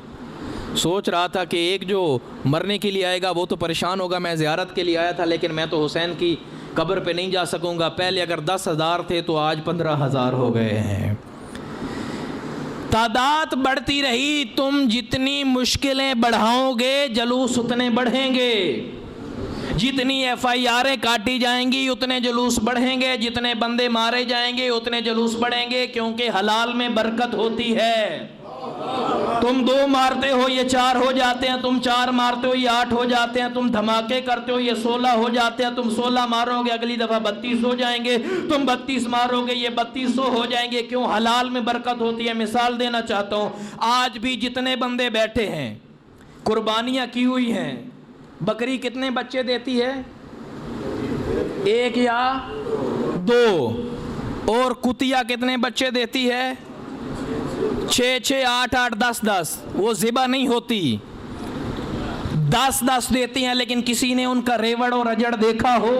सोच रहा था कि एक जो मरने के लिए आएगा वो तो परेशान होगा, मैं ज़ियारत के लिए आया था लेकिन मैं तो हुसैन की कब्र पे नहीं जा सकूंगा। पहले अगर 10,000 थे तो आज 15,000 हो गए हैं। तादाद बढ़ती रही, तुम जितनी मुश्किलें बढ़ाओगे जलूस उतने बढ़ेंगे। जितनी FIRें काटी जाएंगी उतने जुलूस बढ़ेंगे, जितने बंदे मारे जाएंगे उतने जुलूस बढ़ेंगे, क्योंकि हलाल में बरकत होती है। तुम 2 मारते हो ये 4 हो जाते हैं, तुम 4 मारते हो ये 8 हो जाते हैं, तुम धमाके करते हो ये 16 हो जाते हैं, तुम 16 मारोगे अगली दफ़ा 32 हो जाएंगे, तुम 32 मारोगे ये 3200 हो जाएंगे। क्यों? हलाल में बरकत होती है। मिसाल देना चाहता हूँ, आज भी जितने बंदे बैठे हैं, कुर्बानियाँ की हुई हैं, बकरी कितने बच्चे देती है? 1 या 2। और कुतिया कितने बच्चे देती है? 6, 8, 10। वो ज़िबा नहीं होती, 10 देती हैं। लेकिन किसी ने उनका रेवड़ और अजड़ देखा हो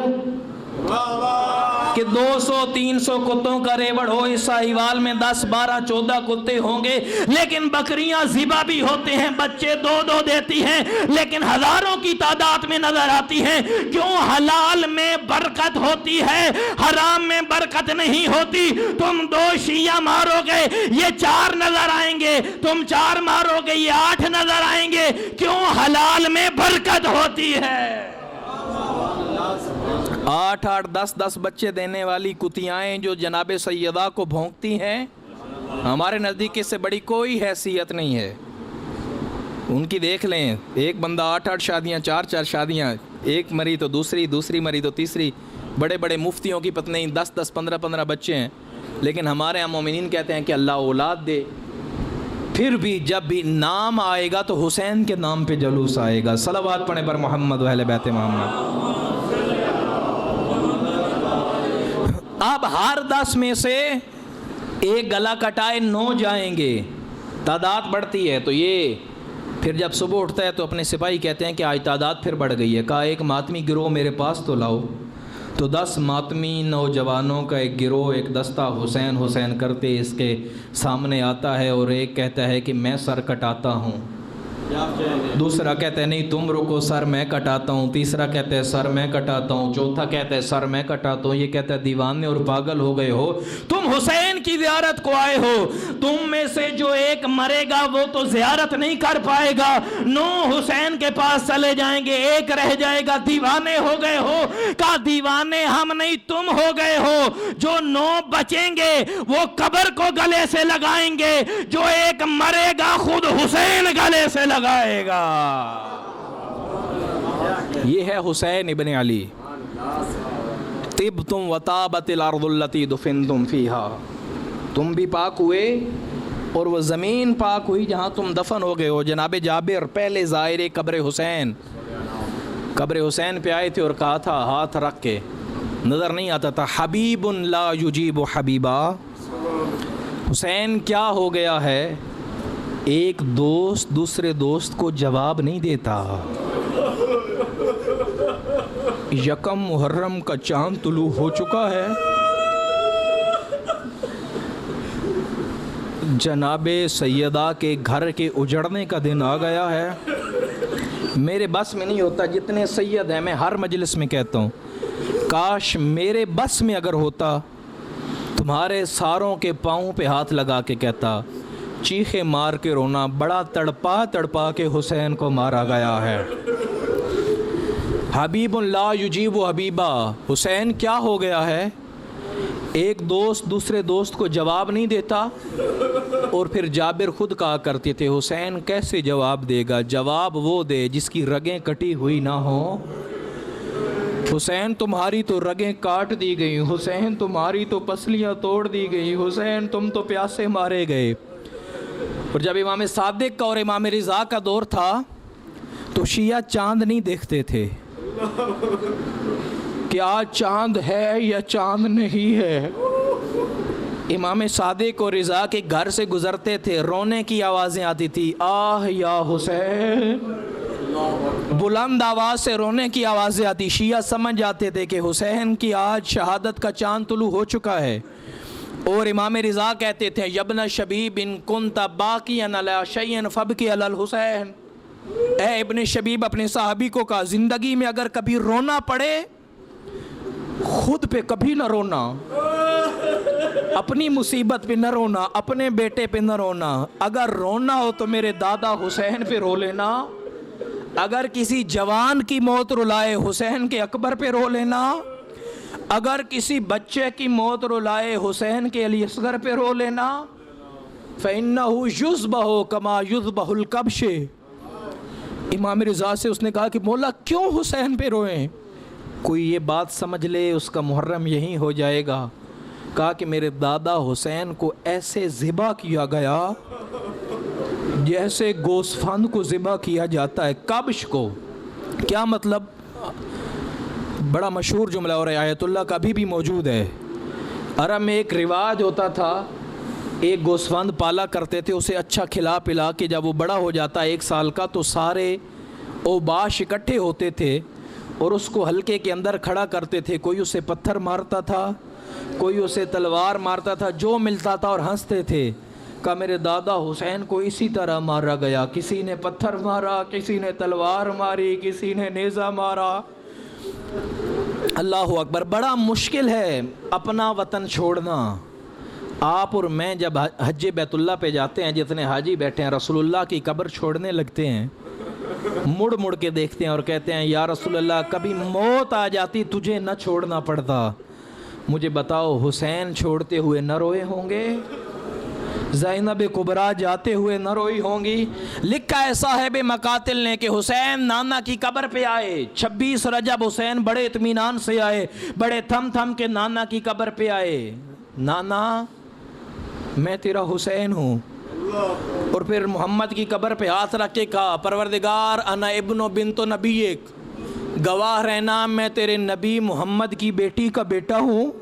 कि 200-300 कुत्तों का रेवड़ हो? इस साहिवाल में 10, 12, 14 कुत्ते होंगे, लेकिन बकरियां ज़िबा भी होते हैं, बच्चे 2 देती हैं, लेकिन हजारों की तादाद में नजर आती हैं। क्यों? हलाल में बरकत होती है, हराम में बरकत नहीं होती। तुम 2 शिया मारोगे ये 4 नजर आएंगे, तुम 4 मारोगे ये 8 नजर आएंगे। क्यों? हलाल में बरकत होती है। 8, 10 बच्चे देने वाली कुतियाएं जो जनाबे सैयदा को भौंकती हैं, हमारे नज़दीक इससे बड़ी कोई हैसियत नहीं है। उनकी देख लें, एक बंदा 8-8 शादियाँ, 4-4 शादियाँ, एक मरी तो दूसरी, दूसरी मरी तो तीसरी, बड़े बड़े मुफ्तियों की पत्नी 10-10, 15-15 बच्चे हैं। लेकिन हमारे यहाँ मोमिनीन कहते हैं कि अल्लाह औलाद दे। फिर भी जब भी नाम आएगा तो हुसैन के नाम पे जलूस आएगा। सलावत पढ़े पर मोहम्मद व अहले बैत मोहम्मद। अब हर 10 में से एक गला कटाए 9 जाएंगे, तादाद बढ़ती है। तो ये फिर जब सुबह उठता है तो अपने सिपाही कहते हैं कि आज तादाद फिर बढ़ गई है। कहा एक मातमी गिरोह मेरे पास तो लाओ। तो 10 मातमी नौजवानों का एक गिरोह, एक दस्ता हुसैन हुसैन करते इसके सामने आता है और एक कहता है कि मैं सर कटाता हूँ, दूसरा कहता है नहीं तुम रुको सर मैं कटाता हूँ, तीसरा कहता है सर मैं कटाता हूँ, चौथा कहता है सर मैं कटाता हूँ। ये कहता है दीवाने और पागल हो गए हो, तुम हुसैन की ज़ियारत को आए हो, तुम में से जो एक मरेगा वो तो ज़ियारत नहीं कर पाएगा, 9 हुसैन के पास चले जाएंगे, एक रह जाएगा, दीवाने हो गए हो। का दीवाने हम नहीं तुम हो गए हो, जो 9 बचेंगे वो कब्र को गले से लगाएंगे, जो एक मरेगा खुद हुसैन गले से लगाएगा। ये है हुसैन इब्ने अली। तिब तुम वताबतिल अर्दुल्लती दुफिनतुम फीहा, तुम भी पाक हुए और वो ज़मीन पाक हुई जहाँ तुम दफन हो गए हो। जनाब जाबिर पहले ज़ाहिर कब्र हुसैन पे आए थे और कहा था हाथ रख के, नज़र नहीं आता था, हबीबुन ला युजीबु हबीबा। हुसैन क्या हो गया है, एक दोस्त दूसरे दोस्त को जवाब नहीं देता। यकम मुहर्रम का चांद तुलू हो चुका है, जनाबे सैयदा के घर के उजड़ने का दिन आ गया है। मेरे बस में नहीं होता, जितने सैयद हैं मैं हर मजलिस में कहता हूँ, काश मेरे बस में अगर होता, तुम्हारे सारों के पाँव पे हाथ लगा के कहता, चीखे मार के रोना, बड़ा तड़पा तड़पा के हुसैन को मारा गया है। हबीबुन ला युजीबु हबीबा, हुसैन क्या हो गया है, एक दोस्त दूसरे दोस्त को जवाब नहीं देता। और फिर जाबिर खुद कहा करते थे, हुसैन कैसे जवाब देगा, जवाब वो दे जिसकी रगें कटी हुई ना हो। हुसैन तुम्हारी तो रगें काट दी गई, हुसैन तुम्हारी तो पसलियाँ तोड़ दी गई, हुसैन तुम तो प्यासे मारे गए। और जब इमाम सादिक का और इमाम रिज़ा का दौर था तो शिया चांद नहीं देखते थे कि आज चांद है या चांद नहीं है। इमाम सादिक और रिज़ा के घर से गुजरते थे, रोने की आवाज़ें आती थी, आह या हुसैन, बुलंद आवाज़ से रोने की आवाज़ें आती। शिया समझ जाते थे कि हुसैन की आज शहादत का चांद तुलू हो चुका है। और इमाम रिज़ा कहते थे, यब्न शबीब इन कुंता बाक़ियन अला शैइन फबकी अलल हुसैन, ए इब्ने शबीब अपने साहबी को कहा, ज़िंदगी में अगर कभी रोना पड़े खुद पे कभी न रोना, अपनी मुसीबत पे न रोना, अपने बेटे पे न रोना, अगर रोना हो तो मेरे दादा हुसैन पे रो लेना, अगर किसी जवान की मौत रुलाए हुसैन के अकबर पे रो लेना, अगर किसी बच्चे की मौत रुलाए हुसैन के अली असगर पे रो लेना। फ़इन्नहु युज़बहु कमा युज़बहुल कब्श। इमाम रिज़ा से उसने कहा कि मौला क्यों हुसैन पे रोएं, कोई ये बात समझ ले उसका मुहर्रम यही हो जाएगा। कहा कि मेरे दादा हुसैन को ऐसे ज़िबा किया गया जैसे गोस्फंद को ज़िबा किया जाता है, कब्श को। क्या मतलब, बड़ा मशहूर जुमला और आयतुल्लाह का अभी भी मौजूद है। अरब में एक रिवाज होता था, एक गोस्फंद पाला करते थे, उसे अच्छा खिला पिला के जब वो बड़ा हो जाता 1 साल का तो सारे ओबाश इकट्ठे होते थे और उसको हल्के के अंदर खड़ा करते थे। कोई उसे पत्थर मारता था, कोई उसे तलवार मारता था, जो मिलता था और हंसते थे। का मेरे दादा हुसैन को इसी तरह मारा गया, किसी ने पत्थर मारा, किसी ने तलवार मारी, किसी ने नेज़ा मारा। अल्लाह अकबर। बड़ा मुश्किल है अपना वतन छोड़ना। आप और मैं जब हज बैतुल्ला पे जाते हैं, जितने हाजी बैठे हैं, रसूलुल्लाह की कब्र छोड़ने लगते हैं, मुड़ मुड़ के देखते हैं और कहते हैं, या रसूलुल्लाह कभी मौत आ जाती तुझे न छोड़ना पड़ता। मुझे बताओ हुसैन छोड़ते हुए न रोए होंगे? ज़ैनब कुबरा जाते हुए न रोई होंगी। लिखा है साहिब मकातिल ने कि हुसैन नाना की कब्र पे आए, 26 रजब हुसैन बड़े इत्मीनान से आए, बड़े थम थम के नाना की कब्र पे आए। नाना मैं तेरा हुसैन हूँ। और फिर मोहम्मद की कब्र पे हाथ रख के कहा, परवरदिगार अना इब्नो बिन्तो नबीक, गवाह रहना मैं तेरे नबी मोहम्मद की बेटी का बेटा हूँ।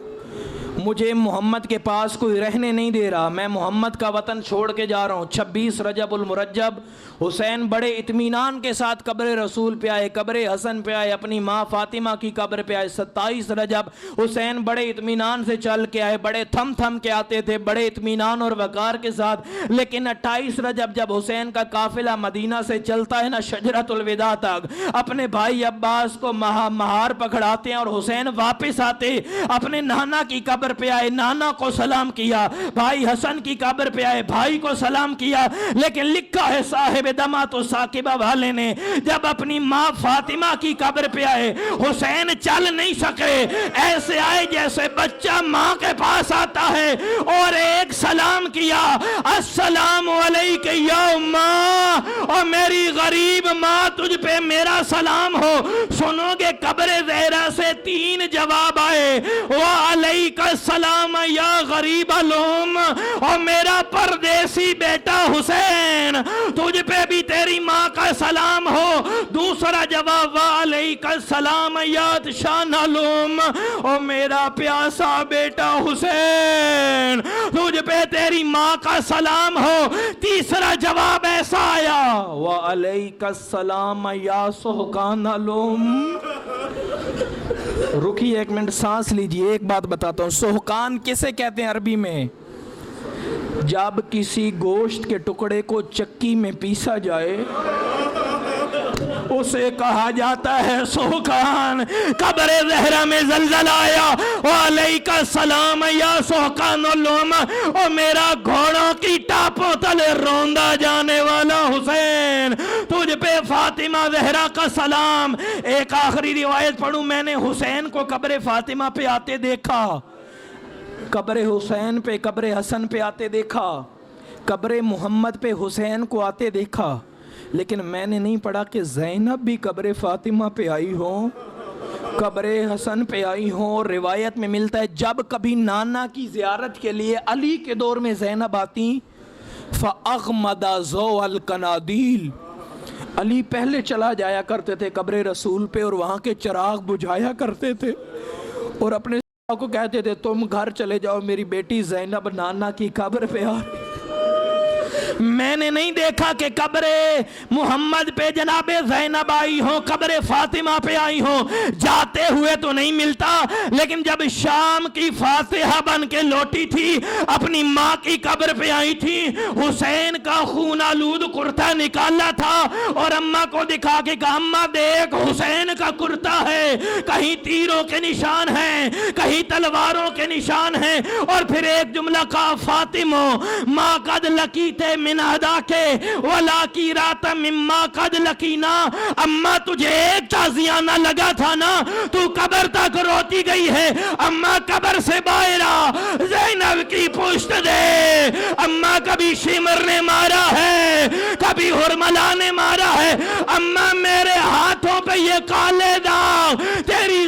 मुझे मोहम्मद के पास कोई रहने नहीं दे रहा, मैं मोहम्मद का वतन छोड़ के जा रहा हूँ। 26 रजबुल मुरज्जब हुसैन बड़े इत्मीनान के साथ कब्र रसूल पे आए, कब्र हसन पे आए, अपनी माँ फातिमा की कब्र पे आए। 27 रजब हुसैन बड़े इत्मीनान से चल के आए, बड़े थम थम के आते थे, बड़े इत्मीनान और वकार के साथ। लेकिन 28 रजब जब हुसैन का काफिला मदीना से चलता है ना शजरतुल विदा तक, अपने भाई अब्बास को महार पकड़ाते हैं और हुसैन वापस आते अपने नाना की कब्र पे आए, नाना को सलाम किया, भाई हसन की कब्र पे आए, भाई को सलाम किया। लेकिन लिखा है साहिब दमा तो साकिबा वाले ने जब अपनी माँ फातिमा की कब्र पे आए, हुसैन चल नहीं सके, ऐसे आए जैसे बच्चा माँ के पास आता है और एक सलाम किया, अस्सलामु अलैका या उम्मा, और मेरी गरीब माँ तुझ पे मेरा सलाम हो। सुनोगे कब्र ज़हरा से 3 जवाब आए, वा अलैका सलाम या गरीब अलूम, और मेरा परदेसी बेटा हुसैन तुझ पे भी तेरी माँ का सलाम हो। दूसरा जवाब वालेका सलाम या शान अलूम, और मेरा प्यासा बेटा हुसैन तुझ पे तेरी माँ का सलाम हो। तीसरा जवाब ऐसा आया, वालेका सलाम या सुहकान अलूम। रुकिए एक मिनट, सांस लीजिए, एक बात बताता हूँ। सुहकान किसे कहते हैं अरबी में? जब किसी गोश्त के टुकड़े को चक्की में पीसा जाए उसे कहा जाता है सुहकान। कब्र ज़हरा में ज़लज़ला आया, वालेका सलाम या सुहकान अलूम, और मेरा घोड़ों की टापों तले रोंदा जाने वाला हुसैन तुझ पे फातिमा ज़हरा का सलाम। एक आखिरी रिवायत पढ़ूं, मैंने हुसैन को कब्र फातिमा पे आते देखा, कब्र हुसैन पे कब्र हसन पे आते देखा, कब्र मोहम्मद पे हुसैन को आते देखा, लेकिन मैंने नहीं पढ़ा कि ज़ैनब भी कब्र फातिमा पे आई हो, कब्र हसन पे आई हो। और रिवायत में मिलता है जब कभी नाना की ज़ियारत के लिए अली के दौर में ज़ैनब आती, फ़अग़मदा ज़ौअल कनादील, अली पहले चला जाया करते थे कब्र रसूल पे और वहाँ के चिराग बुझाया करते थे और अपने को कहते थे तुम घर चले जाओ, मेरी बेटी ज़ैनब नाना की कब्र पे आ। मैंने नहीं देखा कि कब्रे मोहम्मद पे जनाबे ज़ैनब आई हो, कब्रे फातिमा पे आई हो, जाते हुए तो नहीं मिलता। लेकिन जब शाम की फातिहा बन के लौटी थी, अपनी माँ की कब्र पे आई थी, हुसैन का खून आलूद कुर्ता निकाला था और अम्मा को दिखा के कहा अम्मा देख हुसैन का कुर्ता है, कहीं तीरों के निशान हैं, कहीं तलवारों के निशान हैं। और फिर एक जुमला कहा फातिमो माँ कद लकीते मिनादा के वला की रात मिम्मा कद लकीना, अम्मा तुझे एक ताजियाना लगा था ना, तू कब्र तक रोती गई है। अम्मा कब्र से बाहर आ, ज़ैनब की पुश्त दे। अम्मा कभी शिमर ने मारा है, कभी हुरमला ने मारा है। अम्मा मेरे हाथों पे ये काले दाग तेरी